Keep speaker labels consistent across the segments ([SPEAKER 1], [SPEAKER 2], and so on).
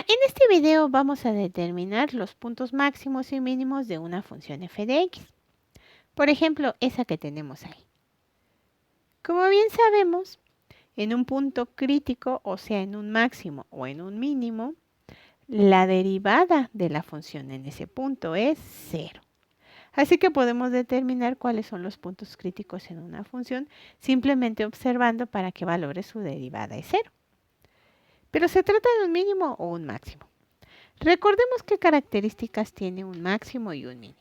[SPEAKER 1] en este video vamos a determinar los puntos máximos y mínimos de una función f de x. Por ejemplo, esa que tenemos ahí. Como bien sabemos, en un punto crítico, o sea, en un máximo o en un mínimo, la derivada de la función en ese punto es 0. Así que podemos determinar cuáles son los puntos críticos en una función simplemente observando para qué valores su derivada es 0. Pero se trata de un mínimo o un máximo. Recordemos qué características tiene un máximo y un mínimo.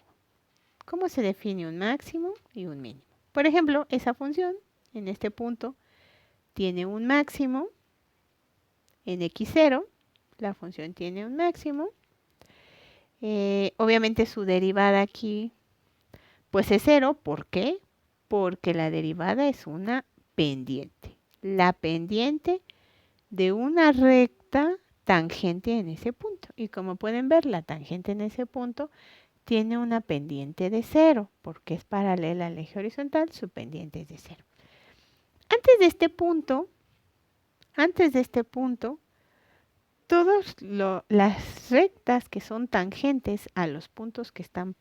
[SPEAKER 1] ¿Cómo se define un máximo y un mínimo? Por ejemplo, esa función en este punto tiene un máximo en x0. La función tiene un máximo. Obviamente su derivada aquí pues es 0. ¿Por qué? Porque la derivada es una pendiente. La pendiente de una recta tangente en ese punto. Y como pueden ver, la tangente en ese punto tiene una pendiente de 0, porque es paralela al eje horizontal, su pendiente es de 0. Antes de este punto, todas las rectas que son tangentes a los puntos que están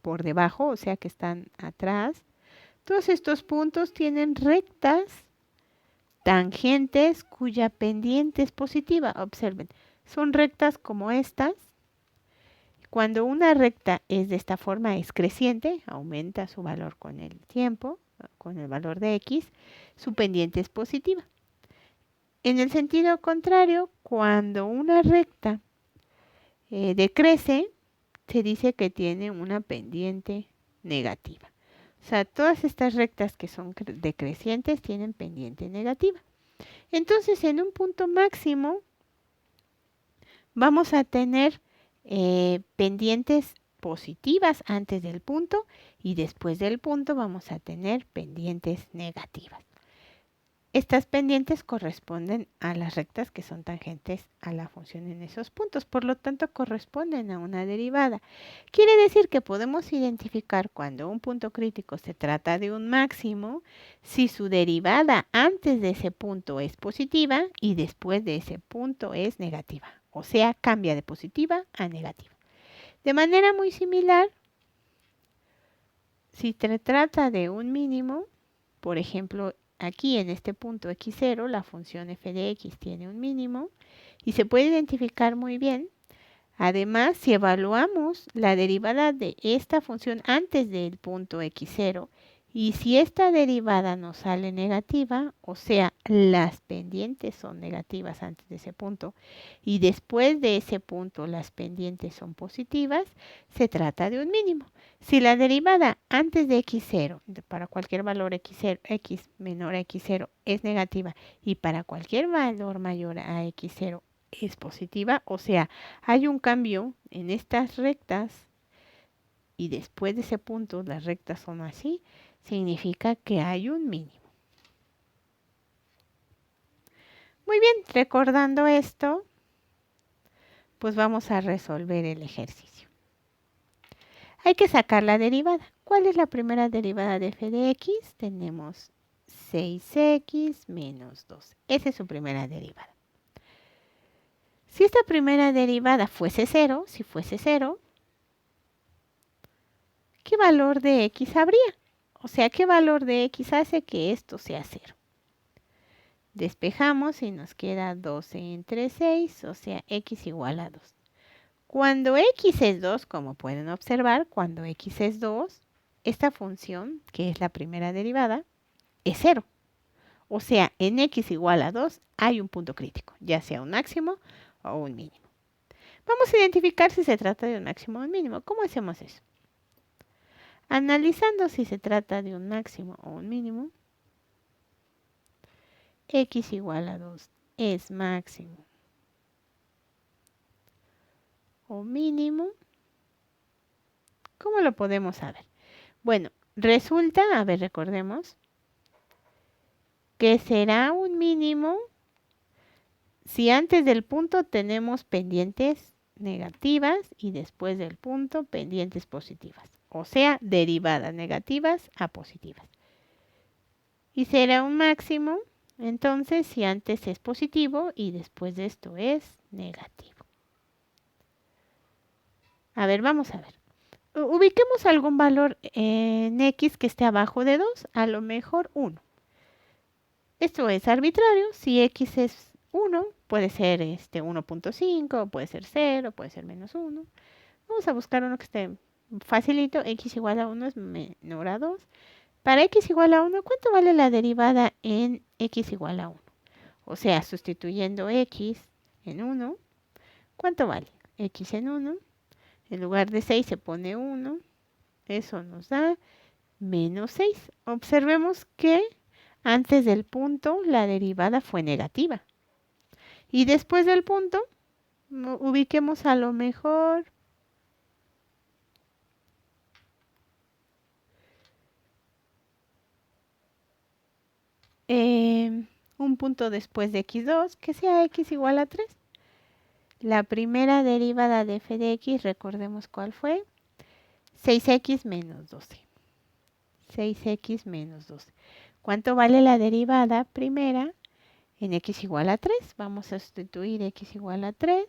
[SPEAKER 1] por debajo, o sea que están atrás, todos estos puntos tienen rectas tangentes cuya pendiente es positiva. Observen, son rectas como estas. Cuando una recta es de esta forma, es creciente, aumenta su valor con el tiempo, con el valor de x, su pendiente es positiva. En el sentido contrario, cuando una recta decrece, se dice que tiene una pendiente negativa. O sea, todas estas rectas que son decrecientes tienen pendiente negativa. Entonces, en un punto máximo, vamos a tener pendientes positivas antes del punto y después del punto vamos a tener pendientes negativas. Estas pendientes corresponden a las rectas que son tangentes a la función en esos puntos, por lo tanto corresponden a una derivada. Quiere decir que podemos identificar cuando un punto crítico se trata de un máximo, si su derivada antes de ese punto es positiva y después de ese punto es negativa. O sea, cambia de positiva a negativa. De manera muy similar, si se trata de un mínimo, por ejemplo, aquí en este punto x0, la función f de x tiene un mínimo y se puede identificar muy bien. Además, si evaluamos la derivada de esta función antes del punto x0 y si esta derivada nos sale negativa, o sea, las pendientes son negativas antes de ese punto y después de ese punto las pendientes son positivas, se trata de un mínimo. Si la derivada antes de x0, para cualquier valor x0, x menor a x0 es negativa y para cualquier valor mayor a x0 es positiva, o sea, hay un cambio en estas rectas y después de ese punto las rectas son así, significa que hay un mínimo. Muy bien, recordando esto, pues vamos a resolver el ejercicio. Hay que sacar la derivada. ¿Cuál es la primera derivada de f de x? Tenemos 6x menos 2. Esa es su primera derivada. Si esta primera derivada fuese 0, si fuese 0, ¿qué valor de x habría? O sea, ¿qué valor de x hace que esto sea 0? Despejamos y nos queda 12 entre 6, o sea, x igual a 2. Cuando x es 2, como pueden observar, cuando x es 2, esta función, que es la primera derivada, es 0. O sea, en x igual a 2 hay un punto crítico, ya sea un máximo o un mínimo. Vamos a identificar si se trata de un máximo o un mínimo. ¿Cómo hacemos eso? Analizando si se trata de un máximo o un mínimo, x igual a 2 es máximo o mínimo. ¿Cómo lo podemos saber? Bueno, resulta, a ver, recordemos, que será un mínimo si antes del punto tenemos pendientes negativas y después del punto pendientes positivas. O sea, derivadas negativas a positivas. Y será un máximo, entonces, si antes es positivo y después de esto es negativo. A ver, vamos a ver. Ubiquemos algún valor en x que esté abajo de 2, a lo mejor 1. Esto es arbitrario. Si x es 1, puede ser 1.5, puede ser 0, puede ser menos 1. Vamos a buscar uno que esté facilito. X igual a 1 es menor a 2. Para x igual a 1, ¿cuánto vale la derivada en x igual a 1? O sea, sustituyendo x en 1, ¿cuánto vale? X en 1, en lugar de 6 se pone 1. Eso nos da menos 6. Observemos que antes del punto la derivada fue negativa. Y después del punto, ubiquemos a lo mejor un punto después de x2, que sea x igual a 3. La primera derivada de f de x, recordemos cuál fue, 6x menos 12. 6x menos 12. ¿Cuánto vale la derivada primera en x igual a 3? Vamos a sustituir x igual a 3.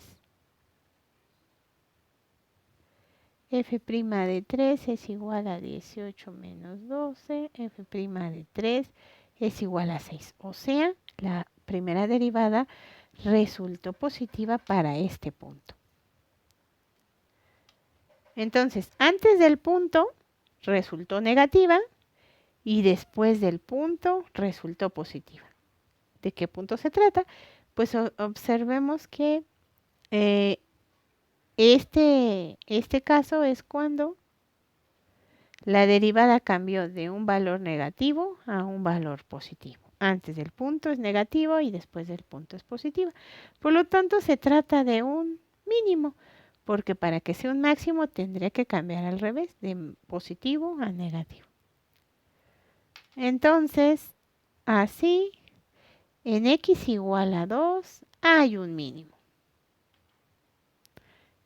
[SPEAKER 1] F' de 3 es igual a 18 menos 12. F' de 3 es igual a 6. O sea, la primera derivada resultó positiva para este punto. Entonces, antes del punto resultó negativa y después del punto resultó positiva. ¿De qué punto se trata? Pues observemos que este caso es cuando la derivada cambió de un valor negativo a un valor positivo. Antes del punto es negativo y después del punto es positivo. Por lo tanto, se trata de un mínimo, porque para que sea un máximo tendría que cambiar al revés, de positivo a negativo. Entonces, así, en x igual a 2 hay un mínimo.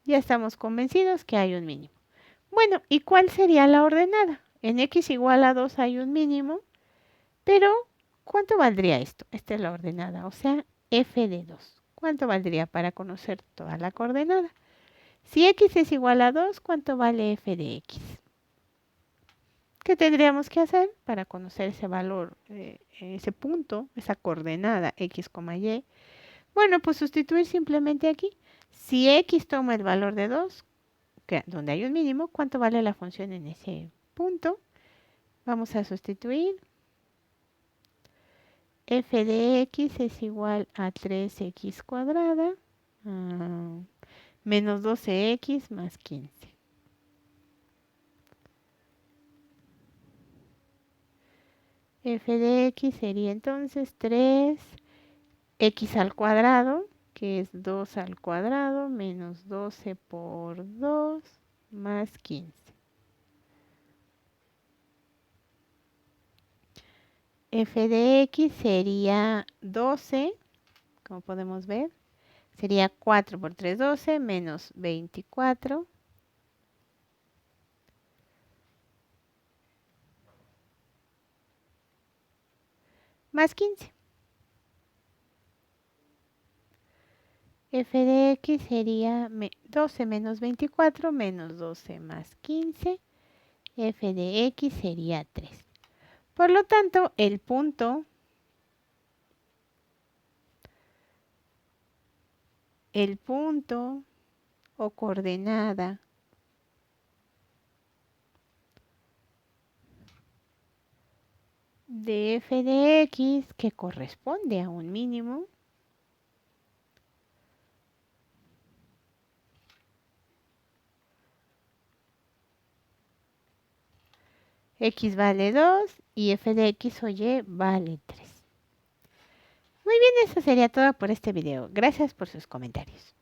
[SPEAKER 1] Ya estamos convencidos que hay un mínimo. Bueno, ¿y cuál sería la ordenada? En x igual a 2 hay un mínimo, pero ¿cuánto valdría esto? Esta es la ordenada, o sea, f de 2. ¿Cuánto valdría para conocer toda la coordenada? Si x es igual a 2, ¿cuánto vale f de x? ¿Qué tendríamos que hacer para conocer ese valor, ese punto, esa coordenada x, y? Bueno, pues sustituir simplemente aquí. Si x toma el valor de 2, donde hay un mínimo, ¿cuánto vale la función en ese punto? Vamos a sustituir. F de x es igual a 3x cuadrada menos 12x más 15. F de x sería entonces 3x al cuadrado, que es 2 al cuadrado, menos 12 por 2, más 15. F de x sería 12, como podemos ver. Sería 4 por 3, 12, menos 24. Más 15. F de x sería 12 menos 24 menos 12 más 15. F de x sería 3. Por lo tanto, el punto o coordenada de f de x, que corresponde a un mínimo, x vale 2 y f de x o y vale 3. Muy bien, eso sería todo por este video. Gracias por sus comentarios.